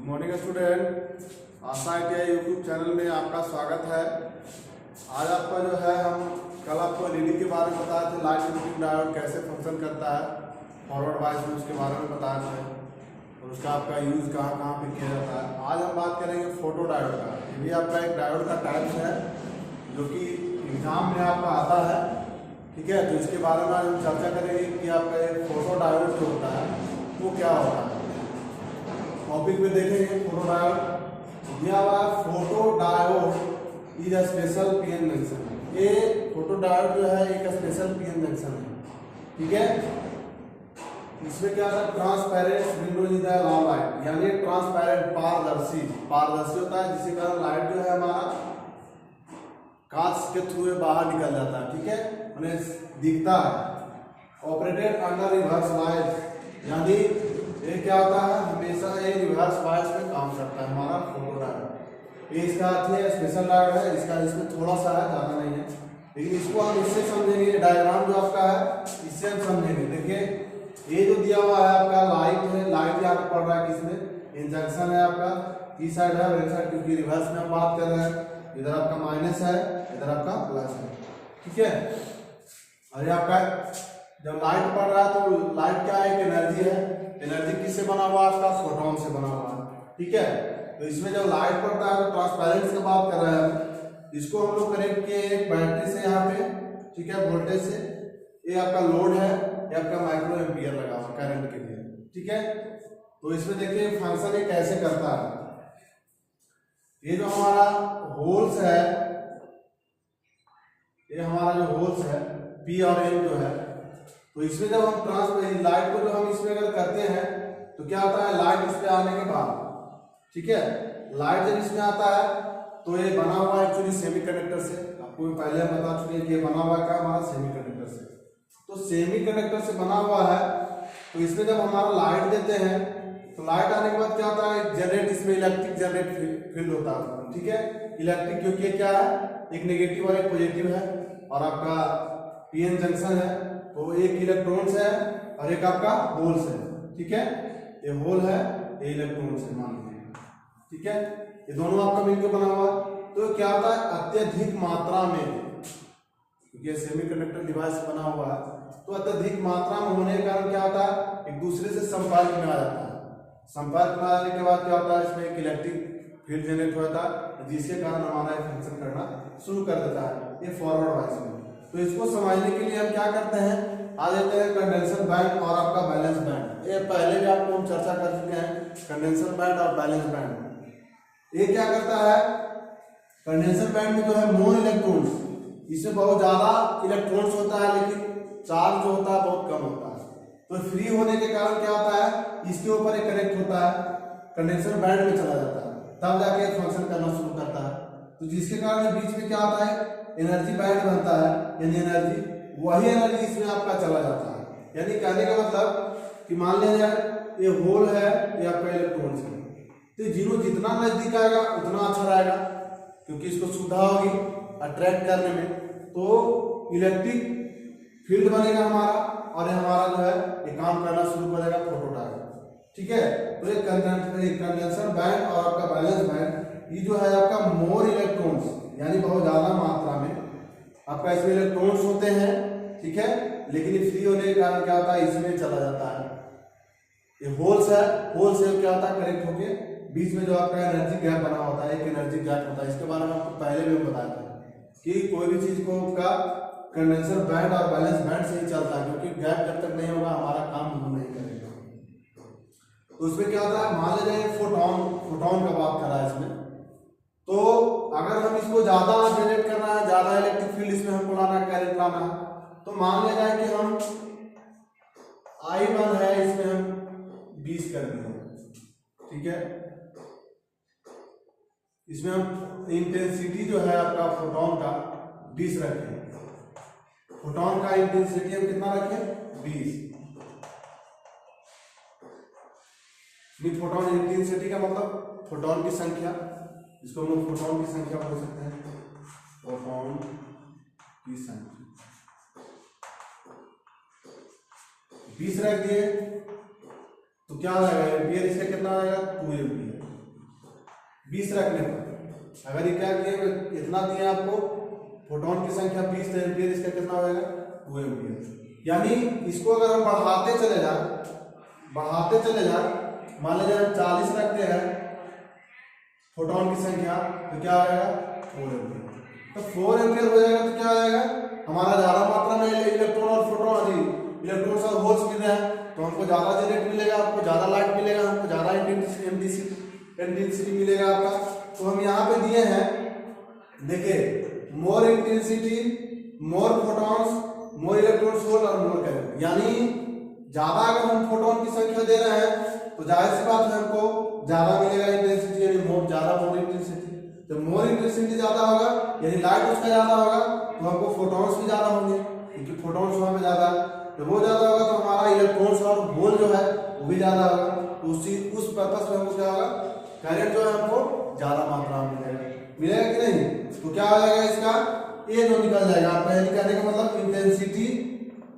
Good morning student, आशा ITI YouTube channel में आपका स्वागत है। आज आपका जो है हम कल आपको LED के बारे में बताए थे, लाइट इमिटिंग डायोड कैसे फंक्शन करता है, फॉरवर्ड वाइज में उसके बारे में बताए थे और उसका आपका यूज़ कहाँ कहाँ पे किया जाता है। आज हम बात करेंगे फोटो डायोड का। ये भी आपका एक डायोड का टाइप है जो कि एग्जाम में आपका आता है, ठीक है। तो इसके बारे में आज हम चर्चा करेंगे कि आपका एक फोटो डायोड जो होता है वो क्या होता है। टॉपिक में देखेंगे फोटो डायोड दिया हुआ है। Photo diode is a special PN junction. ये फोटो डायोड जो है एक स्पेशल पीएन जंक्शन है, ठीक है। इसमें क्या होता है, transparent Windows is the light, यानी ट्रांसपेरेंट पारदर्शी होता है, जिसके कारण लाइट जो है हमारा कांच के थ्रू बाहर निकल जाता है, ठीक है, मैंने दिखता है। ऑपरेटेड अंडर रिवर्स वाइज, यानी ये क्या होता है, हमेशा ये रिवर्स वाइज में काम करता है हमारा फोटो डायोड। ये इसका अर्थ है स्पेशल डायोड है, इसका इसमें थोड़ा सा है, ज़्यादा नहीं है, लेकिन इसको हम इससे समझेंगे। डायग्राम जो आपका है इससे हम समझेंगे। देखिए ये जो दिया हुआ है आपका लाइट है, लाइट यहाँ पे पड़ रहा है किसमें, इन जंक्शन है आपका, इस साइड है बैक साइड, क्योंकि रिवर्स में हम बात कर रहे हैं। इधर आपका माइनस है, इधर आपका प्लस है, ठीक है। और ये आपका जब लाइट पड़ रहा है तो लाइट क्या है, एक एनर्जी है। एनर्जी किससे बना हुआ है, आपका फोटोन से बना हुआ है, ठीक है। तो इसमें जब लाइट पड़ता है तो ट्रांसपेरेंट की बात कर रहे हैं। इसको हम लोग कनेक्ट किए एक बैटरी से यहाँ पे, ठीक है, वोल्टेज से। ये आपका लोड है, ये आपका माइक्रो एम्पियर लगा हुआ करंट के लिए, ठीक है। तो इसमें देखिए फंक्शन ये कैसे करता है। ये जो हमारा होल्स है, ये हमारा जो होल्स है P और N जो है, तो इसमें जब हम लाइट को जो हम इसमें अगर करते हैं तो क्या होता है, लाइट इस पे आने के बाद, ठीक है, लाइट जब इसमें आता है तो ये बना हुआ है एक्चुअली सेमीकंडक्टर से। आपको पहले हम बता चुके हैं कि ये बना हुआ है हमारा सेमीकंडक्टर से। तो सेमीकंडक्टर से बना हुआ है, तो इसमें जब हमारा लाइट देते हैं तो लाइट आने के बाद क्या होता है, जनरेट, इसमें इलेक्ट्रिक जनरेट फील्ड होता है, ठीक है। इलेक्ट्रिक, क्योंकि क्या है, एक नेगेटिव और एक पॉजिटिव है, और आपका पीएन जंक्शन है, तो एक इलेक्ट्रॉन्स है और एक आपका होल्स है, ठीक है। ये होल है, ये इलेक्ट्रॉन्स है, मान लीजिए, ठीक है। ये दोनों आपका मिलकर बना हुआ है। तो क्या होता है, अत्यधिक मात्रा में, क्योंकि ये सेमीकंडक्टर डिवाइस बना हुआ है, तो अत्यधिक मात्रा में होने के कारण क्या होता है, एक दूसरे से संपर्क में आ जाता है। संपर्क में आने के बाद क्या होता है, इसमें एक इलेक्ट्रिक फील्ड जनरेट होता है, जिसके कारण हमारा फंक्शन करना शुरू कर देता है, ये फॉरवर्ड वाइज में। तो इसको समझने के लिए हम क्या करते हैं, आ जाते हैं कंडेंसर बैंड और आपका बैलेंस बैंड। ये पहले भी आपको हम चर्चा कर चुके हैं, कंडेंसर बैंड और बैलेंस बैंड। ये क्या करता है, कंडेंसर बैंड में जो है मोर इलेक्ट्रॉन्स, इसमें बहुत ज्यादा इलेक्ट्रॉन्स होता है, लेकिन चार्ज जो होता है बहुत कम होता है। तो फ्री होने के कारण क्या होता है, इसके ऊपर एक कनेक्ट होता है, कंडेंसर बैंड में चला जाता है, तब जाके फंक्शन करना शुरू करता है। तो जिसके कारण बीच में क्या होता है, एनर्जी बैंड बनता है, यानी एनर्जी, वही एनर्जी इसमें आपका चला जाता है। यानी कहने का मतलब कि मान लिया जाए ये होल है, ये आपका इलेक्ट्रॉन्स है, तो जीरो जितना नजदीक आएगा उतना अच्छा रहेगा, क्योंकि इसको सुविधा होगी अट्रैक्ट करने में। तो इलेक्ट्रिक फील्ड बनेगा हमारा, और ये हमारा जो है ये काम करना शुरू करेगा फोटो डायोड, ठीक है। तो ये कंडेंसर बैंड और आपका बैलेंस बैंड, ये जो है आपका मोर इलेक्ट्रॉन्स, यानी बहुत ज्यादा मात्रा में आपका इसमें इलेक्ट्रॉन्स होते हैं, ठीक है, लेकिन ये फ्री होने के कारण क्या होता है, इसमें चला जाता है। ये होल्स है, होल से क्या होता है, कनेक्ट होके बीच में जो आपका एनर्जी गैप बना होता है, एक एनर्जी गैप होता है। इसके बारे में आपको पहले भी बताया था कि कोई भी चीज को का कंडेंसर बैंड और बैलेंस बैंड से ही चलता है, क्योंकि गैप जब तक नहीं होगा हमारा काम नहीं करेगा। तो उसमें क्या होता है, मान लीजिए फोटोन का बात कर रहा है इसमें, तो अगर हम इसको ज्यादा जनरेट करना है, ज्यादा इलेक्ट्रिक फील्ड इसमें हमको लाना है, करंट लाना है, तो मान लिया जाए कि हम I1 है, इसमें हम 20 कर दिए, ठीक है। इसमें हम इंटेंसिटी जो है आपका फोटोन का 20 रखें, फोटोन का इंटेंसिटी हम कितना रखें, 20। फोटोन इंटेंसिटी का मतलब फोटोन की संख्या, इसको हम लोग फोटोन की संख्या बोल सकते हैं, फोटोन की संख्या 20 रख दिए, तो क्या आएगा, एम्पियर इसका कितना आएगा, 2 एम्पियर। 20 रखने पर अगर ये क्या किए इतना दिए आपको फोटोन की संख्या 20 तो एम्पियर इसका कितना हो जाएगा 2 एम्पियर। यानी इसको अगर हम बढ़ाते चले जाए मान लीजिए हम 40 रखते हैं फोटोन की संख्या तो क्या हो जाएगा 4 एम्पियर। तो 4 एम्पियर हो जाएगा तो क्या हो जाएगा हमारा ज्यादा मात्रा में इलेक्ट्रॉन और फोटोन इलेक्ट्रॉन्स और होल्स मिल रहे हैं तो हमको ज्यादा जेनेरेट मिलेगा, आपको ज्यादा लाइट मिलेगा, हमको ज्यादा इंटेंसिटी मिलेगा आपका। तो हम यहाँ पे दिए हैं देखिए मोर इंटेंसिटी, मोर फोटॉन्स, मोर इलेक्ट्रॉन्स होल और मोर करंट। यानी ज्यादा अगर हम फोटोन की संख्या दे रहे हैं तो जाहिर सी बात है हमको ज्यादा मिलेगा इंटेंसिटी, यानी मोर इंटेंसिटी। तो मोर इंटेंसिटी ज्यादा होगा यानी लाइट उसका ज्यादा होगा तो हमको फोटॉन्स भी ज्यादा होंगे क्योंकि फोटॉन्स वहां पे ज्यादा है। तो वो ज्यादा होगा तो हमारा इलेक्ट्रॉन्स और होल जो है वो भी ज्यादा होगा। तो उस पर्पस में हमको क्या होगा करंट जो है हमको ज्यादा मात्रा में मिलेगा कि नहीं। तो क्या हो जाएगा इसका ए जो निकल जाएगा आपका, यानी कहने का मतलब इंटेंसिटी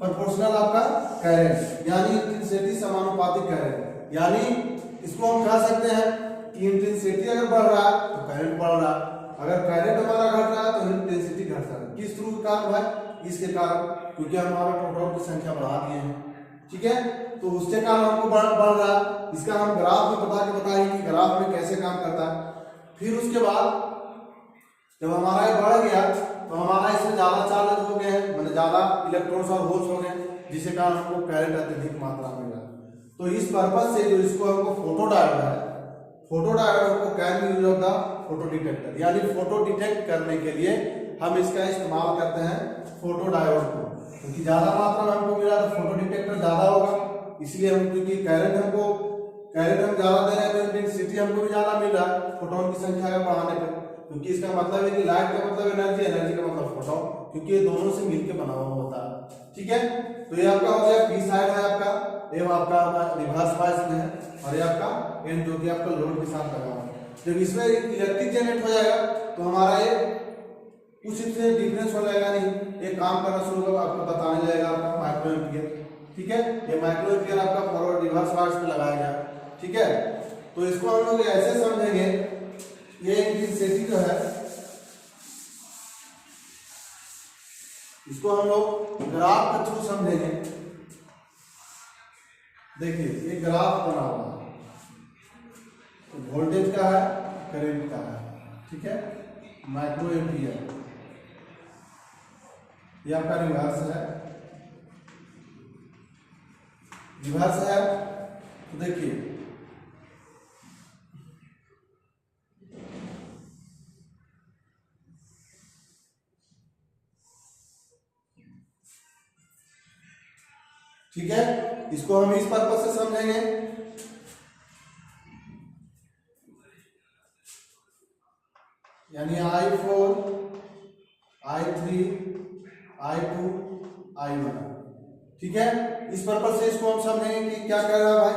प्रोपोर्शनल आपका करंट, यानी इंटेंसिटी समानुपातिक करंट। यानी इसको हम कह सकते हैं कि इंटेंसिटी अगर बढ़ रहा है तो करंट बढ़ रहा है, अगर करंट हमारा घट रहा है तो इंटेंसिटी घट रहा है। किस थ्रू कारण भाई इसके कारण क्योंकि हम हमारा फोटोन की संख्या बढ़ा दिए हैं, ठीक है। तो उसके कारण हमको बढ़ रहा है। इसका हम ग्राफ में बताएंगे कि ग्राफ में कैसे काम करता है। फिर उसके बाद जब हमारा ये बढ़ गया तो हमारा इसमें ज्यादा चार्ज हो गए हैं, मतलब ज्यादा इलेक्ट्रॉन्स और होल्स हो गए जिसके कारण हमको करंट अत्यधिक मात्रा में मिला। तो इस पर्पज से जो इसको हमको फोटो डायोड है, फोटो डायोड को can use of the photo detector, यानी फोटो डिटेक्ट करने के लिए हम इसका इस्तेमाल करते हैं फोटो डायोड को, क्योंकि ज्यादा मात्रा में हमको मिला तो फोटो डिटेक्टर ज्यादा होगा। इसलिए हम क्योंकि करंट हम ज्यादा दे रहे हैं तो इंटेंसिटी हमको भी ज्यादा मिल रहा है फोटोन की संख्या का बढ़ाने पर, क्योंकि इसका मतलब है कि लाइट का मतलब एनर्जी, एनर्जी का मतलब फोटोन, क्योंकि ये दोनों से मिलकर बना हुआ होता है, ठीक है। तो ये आपका हो गया पी साइड है आपका, ये आपका रिवर्स बायस में है और ये आपका एन जो कि आपका लोड के साथ लगा हुआ है। जब इसमें इलेक्ट्रिक जनरेट हो जाएगा तो हमारा ये कुछ इससे डिफरेंस हो जाएगा नहीं, ये काम करना शुरू होगा, आपको बताने लगेगा आपका माइक्रो एम्पियर, ठीक है। ये माइक्रो एम्पियर आपका फॉरवर्ड रिवर्स बायस में लगाया गया, ठीक है। तो इसको हम लोग ऐसे समझेंगे, ये इंटेंसिटी जो है इसको हम लोग ग्राफ के थ्रू समझेंगे। देखिए ये ग्राफ बना हुआ है, तो वोल्टेज का है, करंट का है, ठीक है, माइक्रो एम्पियर। ये आपका रिवर्स है, तो देखिए ठीक है। इसको हम इस पर्पज से समझेंगे, यानी I4, I3, I2, I1, ठीक है। इस पर्पज से इसको हम समझेंगे कि क्या कर रहा है भाई।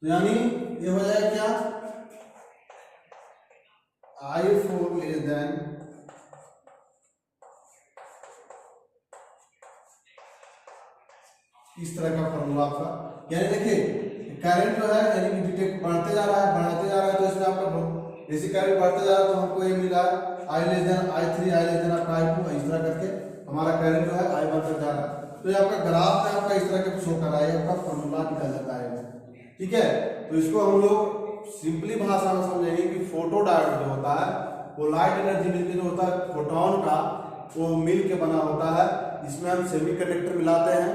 तो यानी ये हो जाएगा क्या I4 लेस देन इस तरह का फॉर्मूला आपका, यानी देखिए करंट जो है यानी कि डिटेक्ट बढ़ते जा रहा है तो इसमें आपका जैसे करंट बढ़ते जा रहा है तो हमको ये मिला I less than I3, I less than आपका I2, इस तरह करके हमारा करंट जो है I1 तक जा रहा है। तो ये आपका ग्राफ में आपका इस तरह का शो कर रहा है, आपका फॉर्मूला निकल जाता है, ठीक है। तो इसको हम लोग सिंपली भाषा में समझेंगे कि फोटो डायोड जो होता है वो लाइट एनर्जी मिलकर जो होता है फोटोन का वो मिल के बना होता है। इसमें हम सेमीकंडक्टर मिलाते हैं,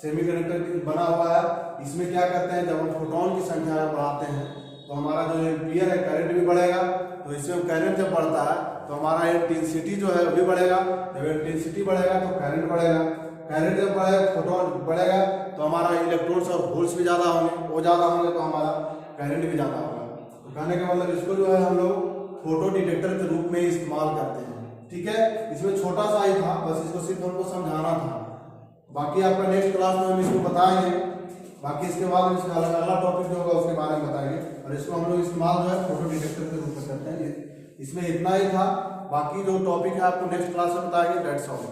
सेमीकंडक्टर बना हुआ है। इसमें क्या करते हैं जब हम फोटोन की संख्या बढ़ाते हैं तो हमारा जो एम्पियर है करंट भी बढ़ेगा। तो इसमें करंट जब बढ़ता है तो हमारा इंटेंसिटी जो है वो भी बढ़ेगा, जब इंटेंसिटी बढ़ेगा तो करंट बढ़ेगा, करंट जब बढ़ेगा फोटोन बढ़ेगा तो हमारा इलेक्ट्रॉन्स और होल्स भी ज्यादा होंगे, वो ज्यादा होंगे तो हमारा करंट भी ज्यादा होगा। तो कहने का मतलब इसको जो है हम लोग फोटो डिटेक्टर के रूप में इस्तेमाल करते हैं, ठीक है। इसमें छोटा सा ही था, बस इसको सिर्फ हमको समझाना था। बाकी आपका नेक्स्ट क्लास में हम इसको बताएंगे, बाकी इसके बाद हम इसका अगला टॉपिक जो होगा उसके बारे में बताएंगे। और इसको हम लोग इस्तेमाल जो है फोटो डिटेक्टर के रूप में करते हैं। इसमें इतना ही था, बाकी जो टॉपिक है आपको नेक्स्ट क्लास में बताएंगे। That's all.